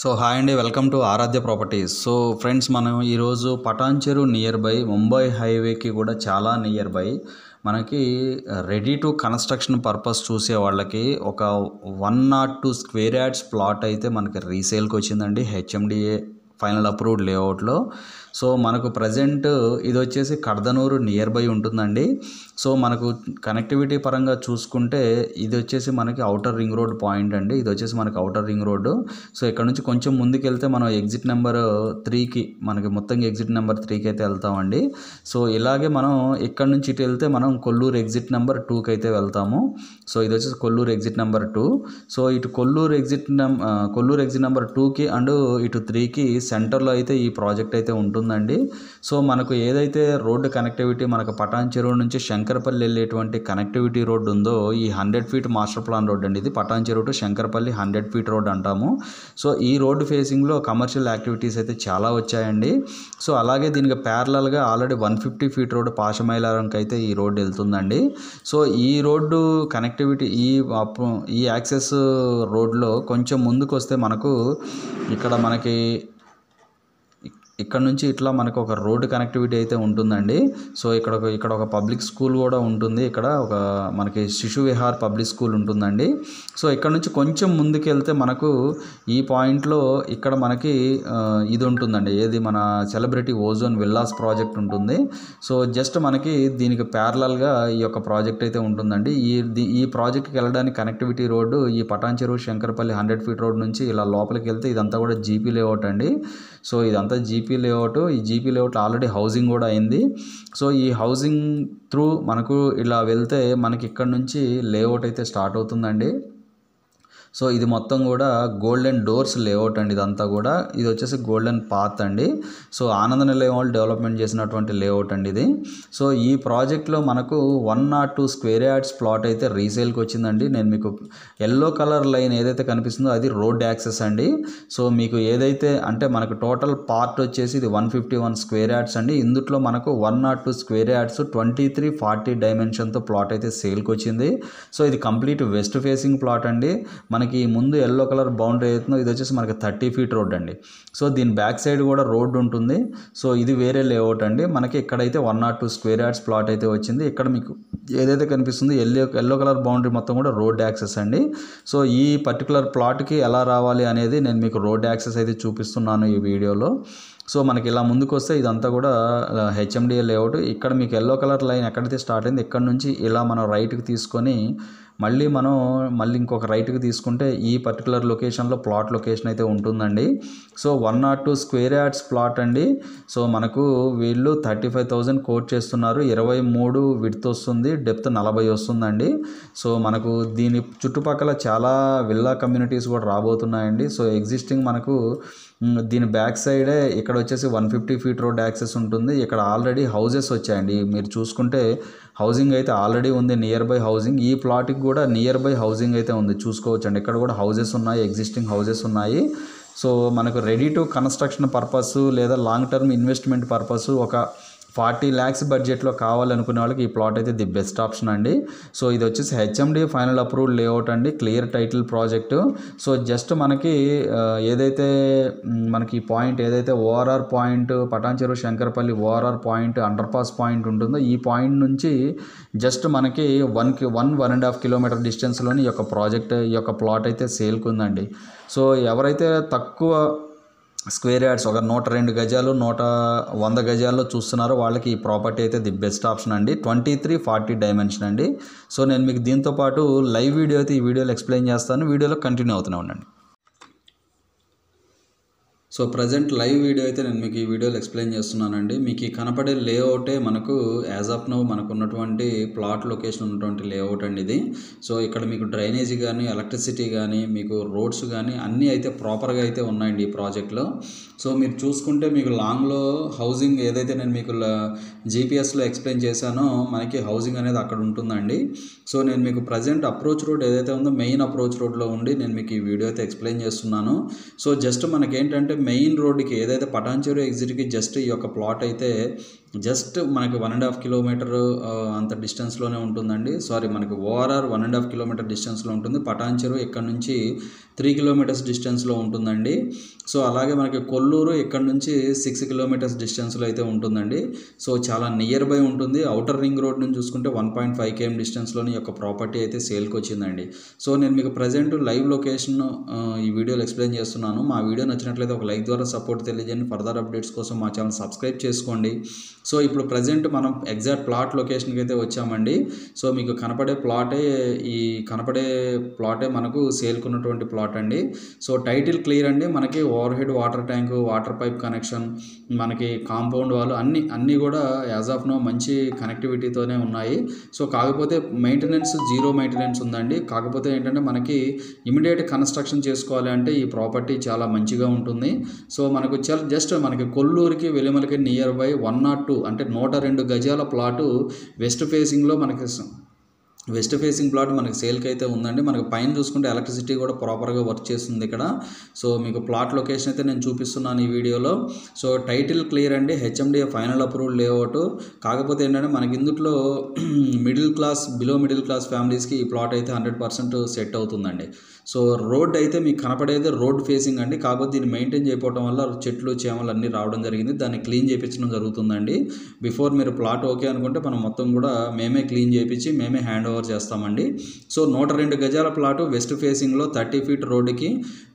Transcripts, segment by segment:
So hi అండి, welcome to Aaradhya properties. So friends, మనం ఈరోజు పటాన్చెరు నియర్ బై ముంబై హైవేకి కూడా చాలా నియర్ బై మనకి రెడీ టు కన్స్ట్రక్షన్ పర్పస్ చూసే వాళ్ళకి ఒక 102 స్క్వేర్ యార్డ్స్ ప్లాట్ అయితే మనకి రీసేల్కి వచ్చిందండి హెచ్ఎండిఏ ఫైనల్ అప్రూవ్డ్ లేఅవుట్లో. సో మనకు ప్రజెంట్ ఇది వచ్చేసి కడదనూరు నియర్ బై ఉంటుందండి. సో మనకు కనెక్టివిటీ పరంగా చూసుకుంటే ఇది వచ్చేసి మనకి అవుటర్ రింగ్ రోడ్ పాయింట్ అండి. ఇది వచ్చేసి మనకి అవుటర్ రింగ్ రోడ్డు. సో ఇక్కడ నుంచి కొంచెం ముందుకు వెళ్తే మనం ఎగ్జిట్ నెంబర్ 3కి మనకి మొత్తంగా ఎగ్జిట్ నెంబర్ 3కి అయితే వెళ్తామండి. సో ఇలాగే మనం ఇక్కడ నుంచి ఇటు వెళ్తే మనం కొల్లూరు ఎగ్జిట్ నెంబర్ 2కి అయితే వెళ్తాము. సో ఇది వచ్చేసి కొల్లూరు ఎగ్జిట్ నెంబర్ 2. సో ఇటు కొల్లూరు ఎగ్జిట్ నెంబర్ 2కి అండ్ ఇటు 3కి సెంటర్లో అయితే ఈ ప్రాజెక్ట్ అయితే ఉంటుందండి. సో మనకు ఏదైతే రోడ్డు కనెక్టివిటీ మనకు పటాన్చెరు నుంచి శంకరపల్లి వెళ్ళేటువంటి కనెక్టివిటీ రోడ్డు ఉందో ఈ 100 ఫీట్ మాస్టర్ ప్లాన్ రోడ్ అండి. ఇది Patancheru to Shankarpally 100 feet road అంటాము. సో ఈ రోడ్డు ఫేసింగ్లో కమర్షియల్ యాక్టివిటీస్ అయితే చాలా వచ్చాయండి. సో అలాగే దీనికి ప్యారలల్గా ఆల్రెడీ 150 ఫీట్ రోడ్డు పాషమైలారంకి అయితే ఈ రోడ్డు వెళ్తుందండి. సో ఈ రోడ్డు కనెక్టివిటీ ఈ యాక్సెస్ రోడ్లో కొంచెం ముందుకు వస్తే మనకు ఇక్కడ నుంచి ఇట్లా మనకు ఒక రోడ్డు కనెక్టివిటీ అయితే ఉంటుందండి. సో ఇక్కడ ఒక పబ్లిక్ స్కూల్ కూడా ఉంటుంది. ఇక్కడ ఒక మనకి శిశు విహార్ పబ్లిక్ స్కూల్ ఉంటుందండి. సో ఇక్కడ నుంచి కొంచెం ముందుకు వెళ్తే మనకు ఈ పాయింట్లో ఇక్కడ మనకి ఇది ఉంటుందండి, ఏది మన సెలబ్రిటీ ఓజోన్ విల్లాస్ ప్రాజెక్ట్ ఉంటుంది. సో జస్ట్ మనకి దీనికి ప్యారలల్గా ఈ యొక్క ప్రాజెక్ట్ అయితే ఉంటుందండి. ఈ ప్రాజెక్ట్కి వెళ్ళడానికి కనెక్టివిటీ రోడ్డు ఈ పటాన్చెరు శంకరపల్లి 100 ఫీట్ రోడ్ నుంచి ఇలా లోపలికి వెళ్తే ఇదంతా కూడా జీపీ లేఅవుట్ అండి. సో ఇదంతా జీపీ లేఅవుట్. ఈ జీపీ లేఅవుట్ ఆల్రెడీ హౌసింగ్ కూడా అయింది. సో ఈ హౌసింగ్ త్రూ మనకు ఇలా వెళ్తే మనకి ఇక్కడ నుంచి లేఅవుట్ అయితే స్టార్ట్ అవుతుందండి. సో ఇది మొత్తం కూడా గోల్డెన్ డోర్స్ లేఅవుట్ అండి. ఇదంతా కూడా ఇది వచ్చేసి గోల్డెన్ పాత్ అండి. సో ఆనంద నిలయం వాళ్ళు డెవలప్మెంట్ చేసినటువంటి లేఅవుట్ అండి ఇది. సో ఈ ప్రాజెక్ట్లో మనకు 102 స్క్వేర్ యార్డ్స్ ప్లాట్ అయితే రీసేల్కి వచ్చిందండి. నేను మీకు ఎల్లో కలర్ లైన్ ఏదైతే కనిపిస్తుందో అది రోడ్ యాక్సెస్ అండి. సో మీకు ఏదైతే అంటే మనకు టోటల్ పార్ట్ వచ్చేసి ఇది 151 స్క్వేర్ యార్డ్స్ అండి. ఇందులో మనకు 102 స్క్వేర్ యార్డ్స్ 2340 డైమెన్షన్తో ప్లాట్ అయితే సేల్కి వచ్చింది. సో ఇది కంప్లీట్ వెస్ట్ ఫేసింగ్ ప్లాట్ అండి. మనకి ముందు ఎల్లో కలర్ బౌండరీ అవుతుందో ఇది వచ్చేసి మనకి 30 ఫీట్ రోడ్ అండి. సో దీని బ్యాక్ సైడ్ కూడా రోడ్ ఉంటుంది. సో ఇది వేరే లేఅవుట్ అండి. మనకి ఇక్కడైతే 102 స్క్వేర్ యార్డ్స్ ప్లాట్ అయితే వచ్చింది. ఇక్కడ మీకు ఏదైతే కనిపిస్తుందో ఎల్లో కలర్ బౌండరీ మొత్తం కూడా రోడ్ యాక్సెస్ అండి. సో ఈ పర్టికులర్ ప్లాట్కి ఎలా రావాలి అనేది నేను మీకు రోడ్ యాక్సెస్ అయితే చూపిస్తున్నాను ఈ వీడియోలో. సో మనకి ఇలా ముందుకు వస్తే ఇదంతా కూడా హెచ్ఎండిఏ లేఅవుట్. ఇక్కడ మీకు ఎల్లో కలర్ లైన్ ఎక్కడైతే స్టార్ట్ అయింది ఇక్కడ నుంచి ఇలా మనం రైట్కి తీసుకొని మళ్ళీ ఇంకొక రైట్కి తీసుకుంటే ఈ పర్టికులర్ లొకేషన్లో ప్లాట్ లొకేషన్ అయితే ఉంటుందండి. సో 102 స్క్వేర్ యార్డ్స్ ప్లాట్ అండి. సో మనకు వీళ్ళు 35,000 కోట్ చేస్తున్నారు. 23 విడ్త్ వస్తుంది, డెప్త్ 40 వస్తుందండి. సో మనకు దీని చుట్టుపక్కల చాలా విల్లా కమ్యూనిటీస్ కూడా రాబోతున్నాయండి. సో ఎగ్జిస్టింగ్ మనకు దీని బ్యాక్ సైడే ఇక్కడ వచ్చేసి 150 ఫీట్ రోడ్ యాక్సెస్ ఉంటుంది. ఇక్కడ ఆల్రెడీ హౌజెస్ వచ్చాయండి. మీరు చూసుకుంటే హౌసింగ్ అయితే ఆల్రెడీ ఉంది, నియర్ బై హౌసింగ్. ఈ ప్లాట్కి కూడా నియర్ బై హౌసింగ్ అయితే ఉంది, చూసుకోవచ్చు అండి. ఇక్కడ కూడా హౌజెస్ ఉన్నాయి, ఎగ్జిస్టింగ్ హౌజెస్ ఉన్నాయి. సో మనకు రెడీ టు కన్స్ట్రక్షన్ పర్పస్ లేదా లాంగ్ టర్మ్ ఇన్వెస్ట్మెంట్ పర్పస్ ఒక 40 lakhs బడ్జెట్లో కావాలనుకునే వాళ్ళకి ఈ ప్లాట్ అయితే ది బెస్ట్ ఆప్షన్ అండి. సో ఇది వచ్చేసి హెచ్ఎండి ఫైనల్ అప్రూవ్డ్ లేఅవుట్ అండి, clear title project. So just మనకి ఏదైతే మనకి పాయింట్ ఏదైతే ORR point Patancheru Shankarpally ORR point under pass point ఉంటుందో ఈ పాయింట్ నుంచి జస్ట్ మనకి 1.5 కిలోమీటర్ డిస్టెన్స్లోని ఈ యొక్క ప్రాజెక్ట్ ఈ యొక్క ప్లాట్ అయితే సేల్కి ఉందండి. సో ఎవరైతే తక్కువ స్క్వేర్ యార్డ్స్ ఒక 102 గజాలు 100 గజాల్లో చూస్తున్నారో వాళ్ళకి ఈ ప్రాపర్టీ అయితే ది బెస్ట్ ఆప్షన్ అండి. 2340 డైమెన్షన్ అండి. సో నేను మీకు దీంతో పాటు లైవ్ వీడియో అయితే ఈ వీడియోలో ఎక్స్ప్లెయిన్ చేస్తాను. వీడియోలో కంటిన్యూ అవుతూనే ఉండండి. సో ప్రజెంట్ లైవ్ వీడియో అయితే నేను మీకు ఈ వీడియోలో ఎక్స్ప్లెయిన్ చేస్తున్నానండి. మీకు ఈ కనపడే లేఅవుటే మనకు యాజ్ ఆఫ్ నౌ మనకు ఉన్నటువంటి ప్లాట్ లొకేషన్ ఉన్నటువంటి లేఅవుట్ అండి ఇది. సో ఇక్కడ మీకు డ్రైనేజీ కానీ ఎలక్ట్రిసిటీ కానీ మీకు రోడ్స్ కానీ అన్నీ అయితే ప్రాపర్గా అయితే ఉన్నాయండి ఈ ప్రాజెక్ట్లో. సో మీరు చూసుకుంటే మీకు లాంగ్లో హౌసింగ్ ఏదైతే నేను మీకు జీపీఎస్లో ఎక్స్ప్లెయిన్ చేశానో మనకి హౌసింగ్ అనేది అక్కడ ఉంటుందండి. సో నేను మీకు ప్రజెంట్ అప్రోచ్ రోడ్ ఏదైతే ఉందో మెయిన్ అప్రోచ్ రోడ్లో ఉండి నేను మీకు ఈ వీడియో అయితే ఎక్స్ప్లెయిన్ చేస్తున్నాను. సో జస్ట్ మనకేంటంటే మెయిన్ రోడ్డుకి ఏదైతే పటాన్చెరు ఎగ్జిట్కి జస్ట్ ఈ యొక్క ప్లాట్ అయితే జస్ట్ మనకి 1.5 కిలోమీటర్ అంత డిస్టెన్స్లోనే ఉంటుందండి. సారీ, మనకి ఓఆర్ఆర్ 1.5 కిలోమీటర్ డిస్టెన్స్లో ఉంటుంది. పటాన్చెరు ఇక్కడ నుంచి 3 కిలోమీటర్స్ డిస్టెన్స్లో ఉంటుందండి. సో అలాగే మనకి కొల్లూరు ఇక్కడ నుంచి 6 కిలోమీటర్స్ డిస్టెన్స్లో అయితే ఉంటుందండి. సో చాలా నియర్ బై ఉంటుంది. ఔటర్ రింగ్ రోడ్ నుంచి చూసుకుంటే 1.5 km డిస్టెన్స్లోని యొక్క ప్రాపర్టీ అయితే సేల్కి వచ్చిందండి. సో నేను మీకు ప్రజెంట్ లైవ్ లొకేషన్ ఈ వీడియోలో ఎక్స్ప్లెయిన్ చేస్తున్నాను. మా వీడియో నచ్చినట్లయితే ఒక లైక్ ద్వారా సపోర్ట్ తెలియజేయండి. ఫర్దర్ అప్డేట్స్ కోసం మా ఛానల్ సబ్స్క్రైబ్ చేసుకోండి. సో ఇప్పుడు ప్రజెంట్ మనం ఎగ్జాక్ట్ ప్లాట్ లొకేషన్కి అయితే వచ్చామండి. సో మీకు కనపడే ప్లాటే మనకు సేల్కున్నటువంటి ప్లాట్ అండి. సో టైటిల్ క్లియర్ అండి. మనకి over head water tank, water pipe connection, మనకి కాంపౌండ్ వాళ్ళు అన్నీ కూడా యాజ్ ఆఫ్ నో మంచి కనెక్టివిటీతోనే ఉన్నాయి. సో కాకపోతే మెయింటెనెన్స్ జీరో మెయింటెనెన్స్ ఉందండి. కాకపోతే ఏంటంటే మనకి ఇమీడియట్ కన్స్ట్రక్షన్ చేసుకోవాలి అంటే ఈ ప్రాపర్టీ చాలా మంచిగా ఉంటుంది. సో మనకు జస్ట్ మనకి కొల్లూరుకి వెలిమలకి నియర్ బై 102 అంటే 102 గజాల ప్లాటు వెస్ట్ ఫేసింగ్లో వెస్ట్ ఫేసింగ్ ప్లాట్ మనకి సేల్కి అయితే ఉందండి. మనకి పైన చూసుకుంటే ఎలక్ట్రిసిటీ కూడా ప్రాపర్గా వర్క్ చేస్తుంది ఇక్కడ. సో మీకు ప్లాట్ లొకేషన్ అయితే నేను చూపిస్తున్నాను ఈ వీడియోలో. సో టైటిల్ క్లియర్ అండి. HMDA final approved layout. కాకపోతే ఏంటంటే మనకి ఇందులో బిలో మిడిల్ క్లాస్ ఫ్యామిలీస్కి ఈ ప్లాట్ అయితే 100% సెట్ అవుతుందండి. సో రోడ్ అయితే మీకు కనపడేది రోడ్ ఫేసింగ్ అండి. కాకపోతే దీన్ని మెయింటైన్ చేయకపోవడం వల్ల చెట్లు చేమలు అన్నీ రావడం జరిగింది. దాన్ని క్లీన్ చేయించడం జరుగుతుందండి. బిఫోర్ మీరు ప్లాట్ ఓకే అనుకుంటే మనం మొత్తం కూడా మేమే క్లీన్ చేయించి మేమే హ్యాండ్ ఓవర్ చేస్తామండి. సో 102 గజాల ప్లాటు వెస్ట్ ఫేసింగ్లో 30 ఫీట్ రోడ్డుకి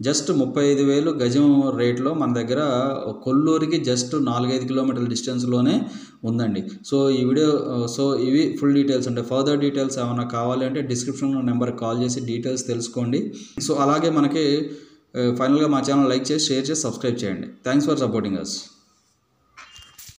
జస్ట్ 35,000 గజం రేట్లో మన దగ్గర కొల్లూరుకి జస్ట్ 4-5 కిలోమీటర్ల డిస్టెన్స్లోనే ఉందండి. సో ఇవి ఫుల్ డీటెయిల్స్ ఉంటాయి. ఫర్దర్ డీటెయిల్స్ ఏమైనా కావాలి అంటే డిస్క్రిప్షన్లో నెంబర్కి కాల్ చేసి డీటెయిల్స్ తెలుసుకోండి. సో అలాగే మనకి ఫైనల్గా మా ఛానల్ లైక్ చేసి షేర్ చేసి సబ్స్క్రైబ్ చేయండి. Thanks for supporting us.